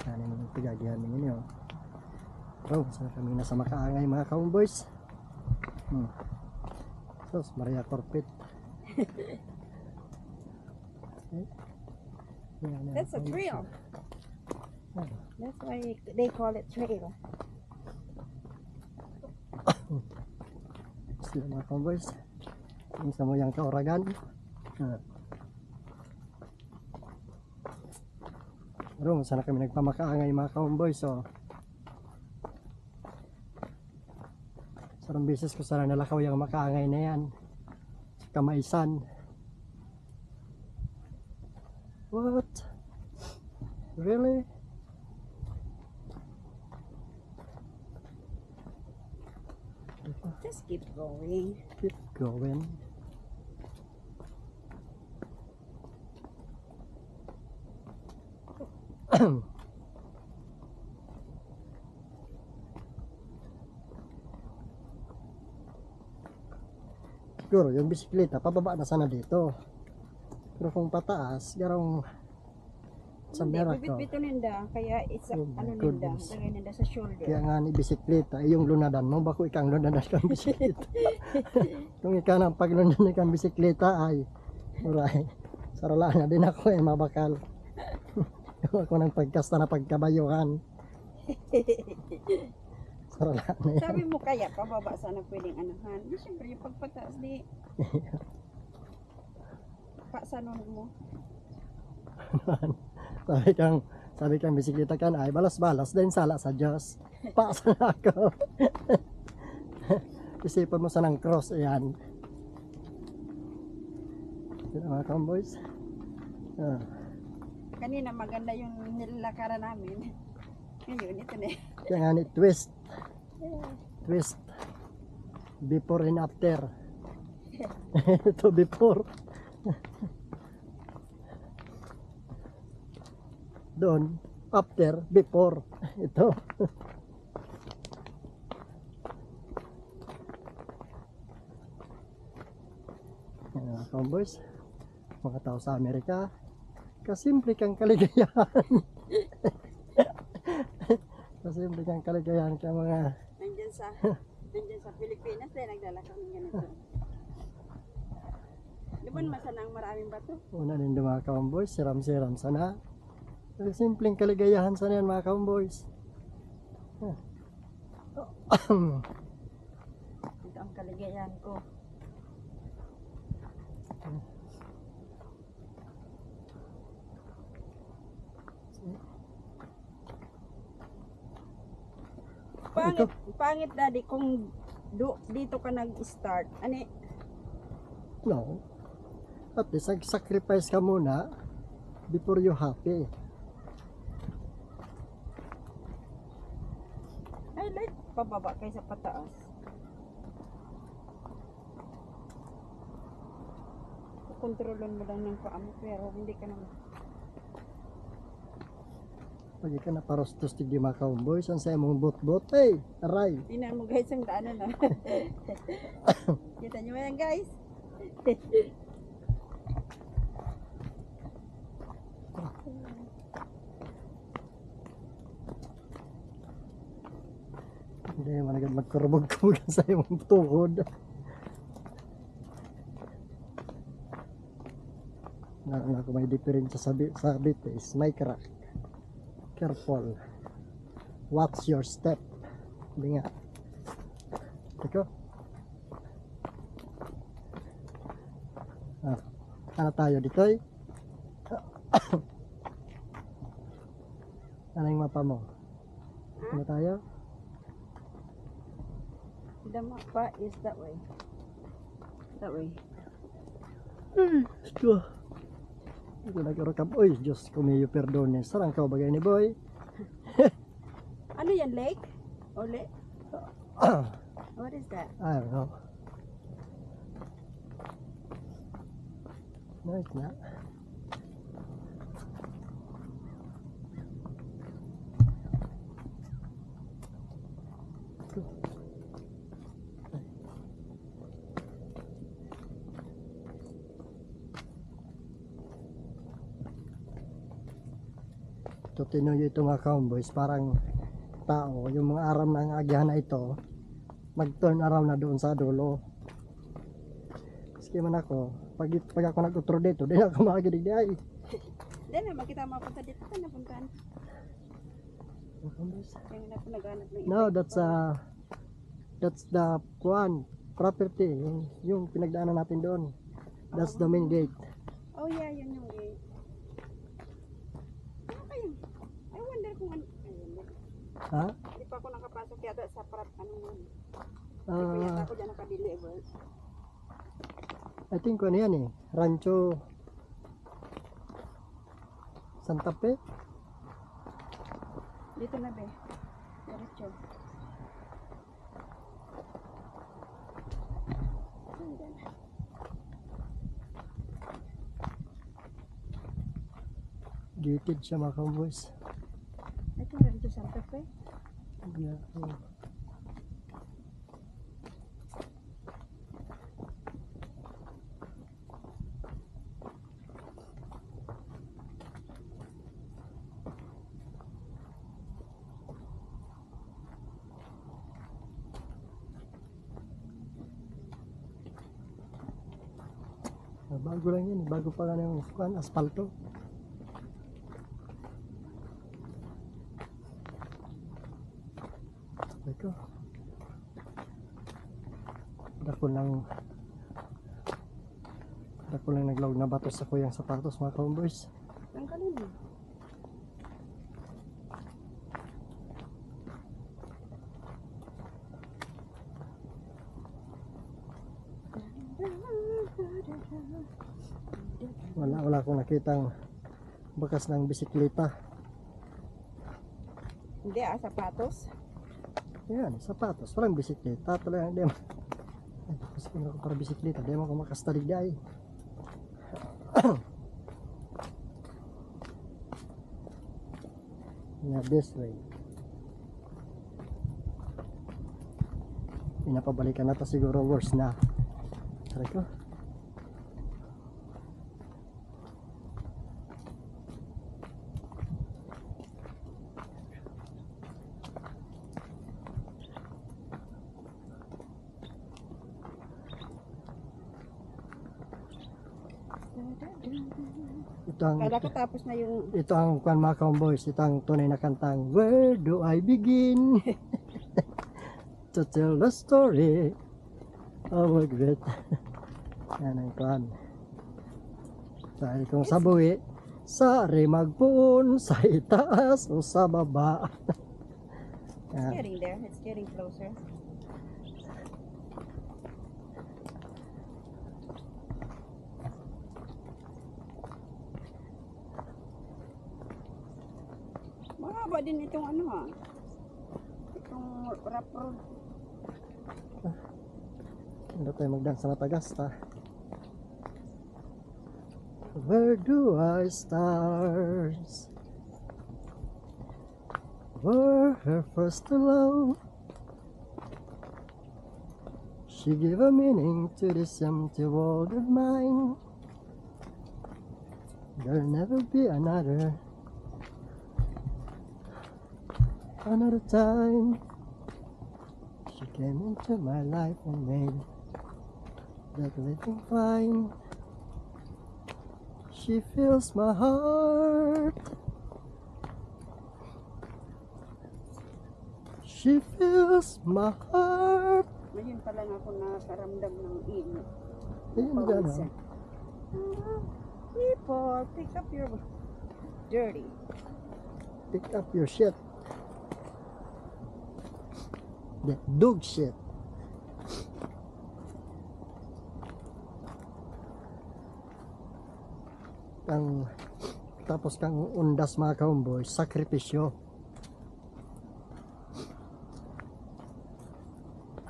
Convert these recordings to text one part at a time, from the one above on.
Ano yung pigagihan ninyo. Pero saan kami nasa makaangay mga kaumboys. Sos Maria Corpet. That's a trail. That's why they call it trail. Sila mga kaumboys. Yung sa moyang kauragan. Pero sana kami nagpamakaangay mga kaumboys. So sarang beses ko sana nalakaw yung makaangay na yan sa Kamaisan. What? Really? Just keep going. Keep going. Siguro yung bisikleta pababa na sana dito. Pero kung pataas, garong sa Hindi, merak ko. bibit-bito ninda. Kaya it's Oh my ano ninda. goodness. Lagay ninda sa shoulder. Kaya nga ni bisikleta, yung lunadan mo, bako ikang lunadan kang bisikleta. Kung ikaw nang paglundan kang bisikleta ay, uray, sarala na din ako mabakal. Ako nang pagkasta na pagkabayuhan. Sarala na yan. Sabi mo kaya pababa sana pwedeng anuhan. Siyempre yung pagpataas di. Pasanon mo. sabi kang bisikleta kan ay balas-balas din sala sa Diyos. Paasa na ako. Isipan mo sanang cross ayan. Sino mga kamboys? Kanina maganda yung nilakaran namin. Ngayon ito na. Kaya nga ni twist. Twist. Before and after. Ito before. Doon, after, before. Ito. Yan mga kamboys. Mga tao sa Amerika. Kasimple kang kaligayahan. Kasimple kang kaligayahan ka mga Nandyan sa Pilipinas eh nagdala kami ganito. Di ba naman sana ang maraming bato? una din mga kamboys. Siram-siram sana. Simpleng kaligayahan sana yan mga kamboys. Ito ang kaligayahan ko. Pangit daddy kung dito ka nag-start. Ano No. At least sacrifice ka muna before you happy. I like pababa kaysa pataas. Kontrolon mo lang ng paa mo pero hindi ka naman. Pagi ka na parostos tigdi mga kamboys. Ang saya mong bot-bot. Hey, aray. Tingnan mo guys ang daanan na. Kita nyo yan guys. Hindi naman agad magkurubog-kubog sa imong tuhod. Na ako may diferensya sa bit is may crack. Careful. Watch your step. Hindi nga. Teko. Ano tayo dito eh? Ano yung mapa mo? Ano tayo? The mapa is that way. That way. Ay, ito. Ito nagkarakam. Uy, Diyos ko may perdone. Sarang ka bagay ni boy. Ano yan, lake? Or lake? What is that? I don't know. No, it's not. Ito So tinuyo ito mga cowboys, parang tao, yung mga aram ng agyahan na ito, mag-turn around na doon sa dulo. Kasi man ako, pag ako nag-utro dito, di na ako makagidig di ay. Hindi naman kita mapunta dito ka napuntahan. Kaya na po naghanap ng No, that's the property, yung pinagdaanan natin doon. That's the main gate. Oh yeah, yun yung gate. Ano kayo? I wonder kung ano. Ha? Hindi pa ako nakapasok yata sa prat. Anong man. Ah, Kaya ako dyan nakadeliver. I think ano yan eh, Rancho Santa Fe. Dito na be. Diretso. Gated siya mga cowboys. Ito na rin Santa Fe. Yeah. Bago lang yan, bago pa lang yung asfalto. Ito. Dako lang naglawag na bato sa kuyang sapatos mga cowboys. Ang kalina. Wala akong nakitang bakas ng bisikleta. Hindi sapatos. Yan, sapatos. Walang bisikleta. Talagang di mo. Ay, kasi kung ako para bisikleta, di mo ako makastalig di ay. Yeah, this way. Pinapabalikan na to siguro worse na. Sabi ko. Kala ko tapos na yung Ito ang kwan mga cowboys, ito ang tunay na kantang Where do I begin to tell the story of a great yan ang kwan. Dahil kung sa buwi, sa magpuon, sa itaas o sa baba. Yan. getting there. It's getting closer. Mahaba din itong ano itong rough road. Hindi tayo magdaan sa Matagasta. Where do I start? Were her first love. She gave a meaning to this empty world of mine. There'll never be another time. She came into my life and made that living fine. She fills my heart. She fills my heart. Ngayon pa lang ako nakaramdam ng init. Ayun gano'n. People, pick up your dirty. Pick up your shit. That dog shit. Tapos kang undas mga cowboys, sakripisyo.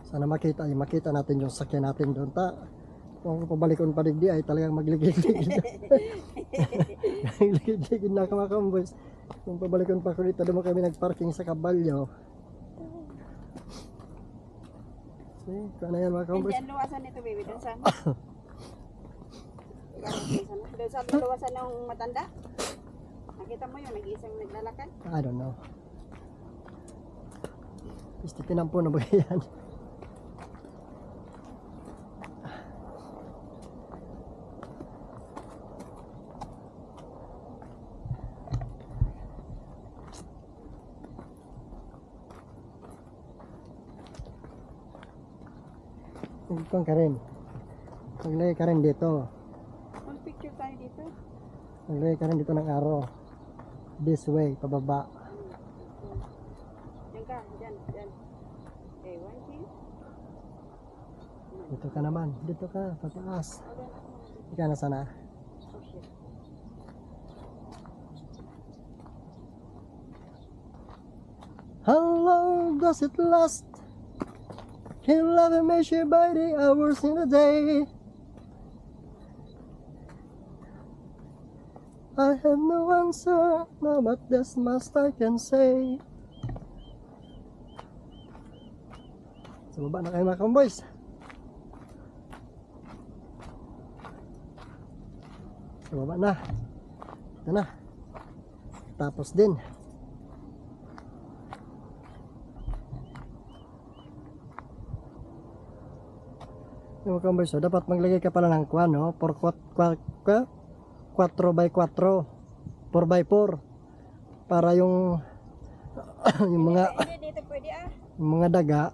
Sana makita natin yung sakyan natin doon. Kung pabalikon pa digdi ay talagang magligid-ligid. Magligid-ligid na mga cowboys. Kung pabalikon pa ko dito, doon kami nagparking sa Kabalyo. See, kung ano yan mga cowboys. Hindi, ang luwasan nito, baby. Doon saan? Doon saan luwasan ng matanda? Nakita mo yun, nag-iisang naglalakad? I don't know. Gusto tinampo na ba yan? Ito ka rin. Maglagay ka rin dito. One picture tayo dito. Maglagay ka rin dito ng arrow. This way, pababa. Diyan ka, diyan. Okay, 1, 2. Dito ka naman. Dito ka, pataas. Ika na sana. Oh shit. How long does it last? Can love measure by the hours in a day? I have no answer, no, but that's much I can say. Sa baba na kayo mga kamboys. Sa baba na. Ito na. Tapos din. Yung mga kamboys, so, dapat maglagay ka pala ng kwan, no? 4x4 4x4 para yung yung mga Hindi, dito pwede yung mga daga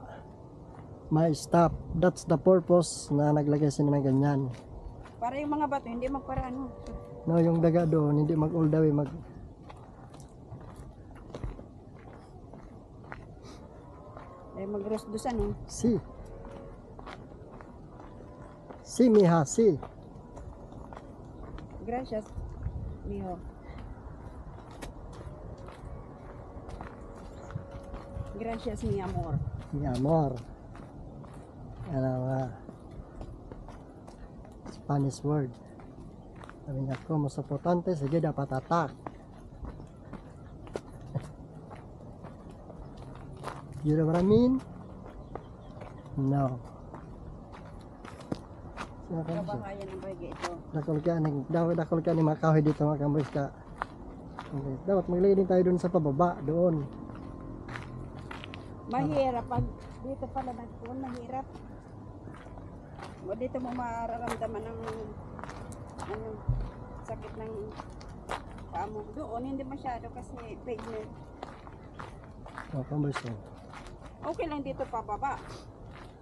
may stop. That's the purpose na naglagay sila ng ganyan. Para yung mga bato, hindi magpara ano. No, yung daga doon hindi mag all the way Ay magrosdusan, no? si miha si Gracias, mijo. Gracias, mi amor. mi amor. Ano nga Spanish word. Sabi niya ko, mas importante, sige dapat attack. You know what I mean? No. Kabahayan ng bagay ito. Dakol ka ni mga kahoy dito mga kamboys ka. Okay. Dapat maglagay din tayo dun sa pababa, doon. Mahirap pag dito pala nagpuan, mahirap. O dito mo mararamdaman ng ano, sakit ng paa mo. Doon hindi masyado kasi pavement. Mga kamboys ko. Okay lang dito pababa.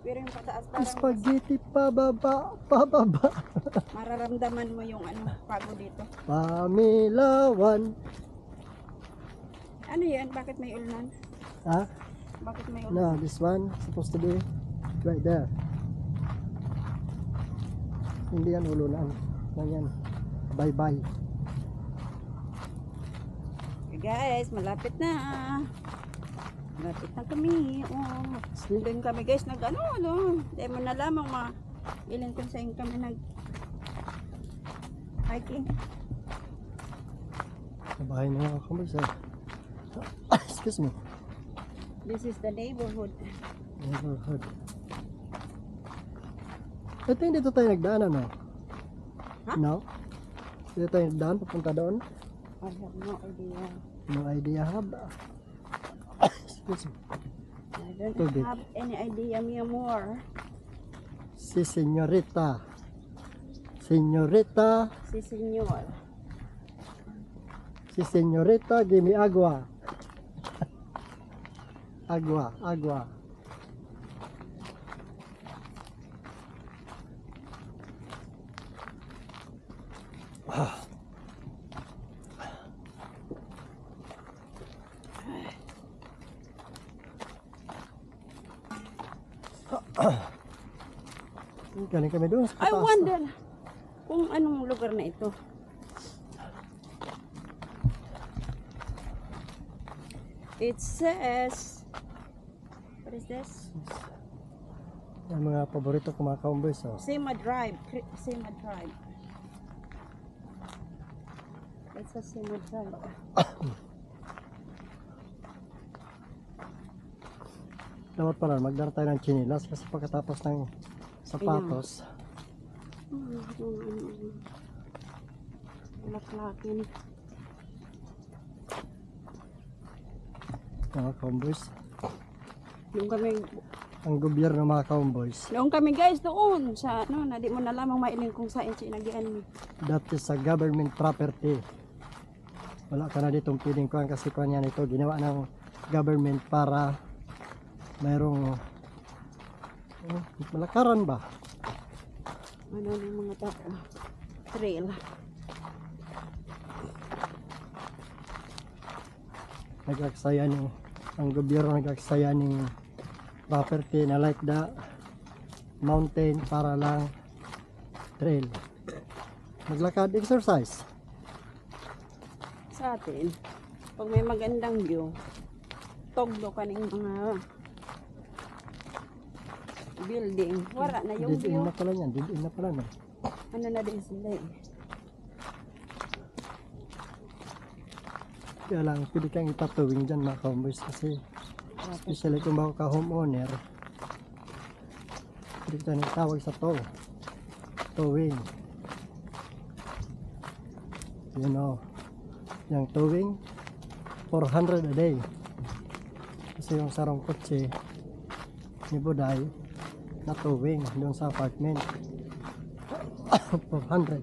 Pero yung pataas parang Spaghetti pababa. mararamdaman mo yung ano, pagod dito. Pamilawan. Ano yan? Bakit may ulnan? Ha? Bakit may ulnan? No, this one supposed to be right there. Hindi yan ulunan. Yan. Bye-bye. Okay guys, malapit na. Malapit na kami. Oh. Doon kami guys nag ano. Hindi mo na lamang ilan kung saan kami nag hiking. Sa bahay na mga kamboys. Excuse me. This is the neighborhood. Neighborhood. Ito hindi dito tayo nagdaan, ano? Ha? No? Dito tayo nagdaan, papunta doon? I have no idea. No idea, hab. Excuse me. I don't Tubig. have any idea, mi amor. Si Senyorita. Senyorita. Si senyor. Si Senyorita, give me agua. Agua. Galing kami doon sa I pataas. wonder kung anong lugar na ito. It says, what is this? Ang mga paborito ko mga kaumbers. Oh. Sema Drive. Sema Drive. It's a Sema Drive. Dapat pala magdala tayo ng chinilas kasi pagkatapos ng sapatos. Laklakin. mga cowboys. Doon kami, Ang gobyerno mga cowboys. guys doon sa ano, na di mo na lamang mailing kung saan sinagian mo. That is a government property. Wala ka na ditong piling kuhan kasi kuhan yan ito. Ginawa ng government para mayroong malakaran ba? Ano ng mga tao. Trail. Nagaksaya ni ang gobyerno nagaksaya ni property na like the mountain para lang trail. Maglakad exercise. Sa atin, pag may magandang view, togdo ka ng mga building. Wala na yung Didiin view. na pala yan. Didiin na pala no. Ano na din sila eh. Kaya lang pwede kang itatuwing dyan mga cowboys kasi especially kung bago ka homeowner pwede ka nang tawag sa towing. You know, yung towing 400 a day kasi yung sarong kotse ni Buday na towing doon sa apartment 400.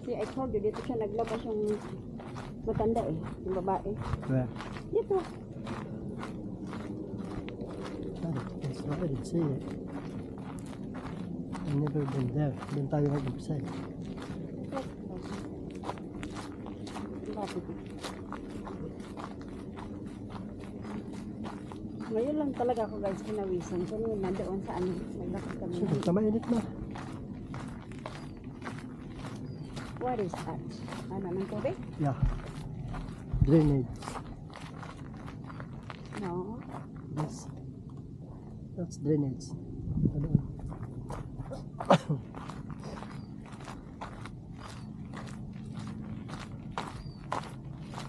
See, I told you, dito siya naglabas yung matanda eh, yung babae. Where? Dito. I didn't see it. I've never been there. Doon tayo mag-umpisa eh. Bakit? Ngayon lang talaga ako guys kinawisan. Kanina doon sa ano, naglakad kami. Sige, mainit na. What is that? Ano, ng tubig? Yeah. Drainage. No. Yes. That's drainage. Ano?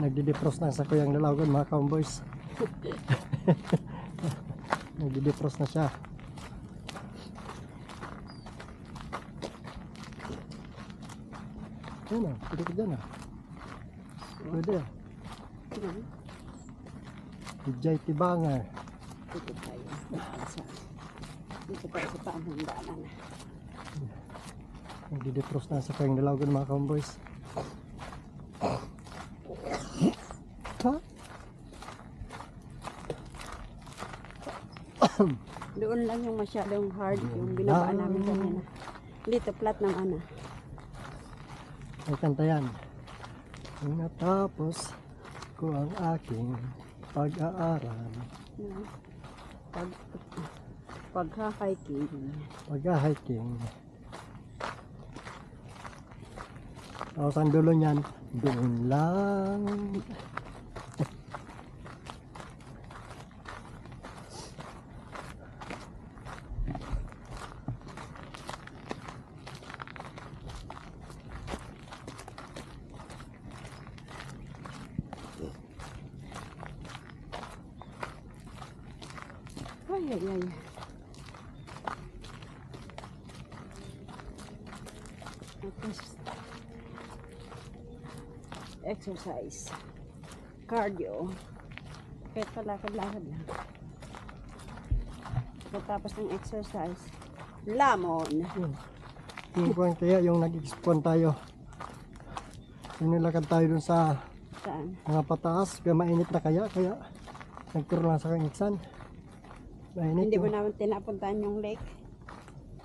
Nagdi-defrost na sa kuyang lalagon mga cowboys. Nagdi-defrost na siya. Yan ah, pwede ka dyan ah. Pwede ah. Ano? DJ Tibanger. Dito tayo. Dito tayo sa paamundaanan. Nagdi-defrost na sa kuyang lalagon mga cowboys. Ha? Doon lang yung masyadong hard yung binabaan namin kanina. Dito flat ng ano. May kanta yan. Nung natapos ko ang aking pag-aaral. No? Pagha-hiking. Pag-hiking. Tapos ang dulo niyan, doon lang. Ay, ay, ay. Tapos, exercise. Cardio. Kahit palakad-lakad lang. Tapos ng exercise, lamon. Yung kuwan kaya, yung nag-expon tayo. Yung nilakad tayo dun sa Saan? mga pataas. Kaya mainit na kaya nagkaroon lang sa kangiksan. Mainit Hindi mo yung, naman tinapuntahan yung lake.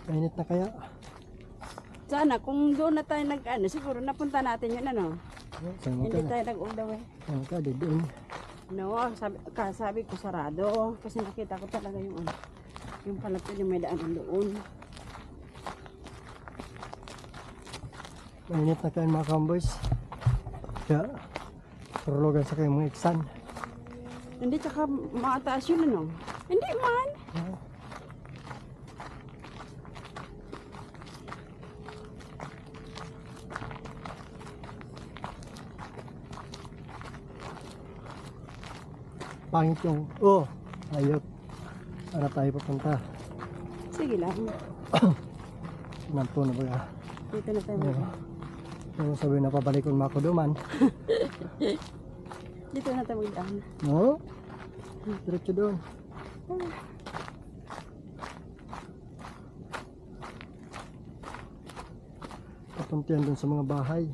mainit na kaya. Sana, kung doon na tayo nag-ano, siguro napunta natin yun, ano? Saan mo ka Hindi na? tayo nag-all the way. Saan ka? Di doon. No, sabi ko sarado. Kasi nakita ko talaga yung ano. Yung palapit yung may daan doon. Mainit na kayo mga cowboys. Kaya, turulogan sa kayong mga iksan. Hindi, tsaka mataas yun, ano? Hindi man. Pangit yung, oh, ayot. Para tayo papunta. Sige lang. Nampo na ba? Dito na tayo. Yung sabi na pabalik kong makuduman. Dito na tayo magdaan. No? Diretso doon. Papuntihan doon sa mga bahay.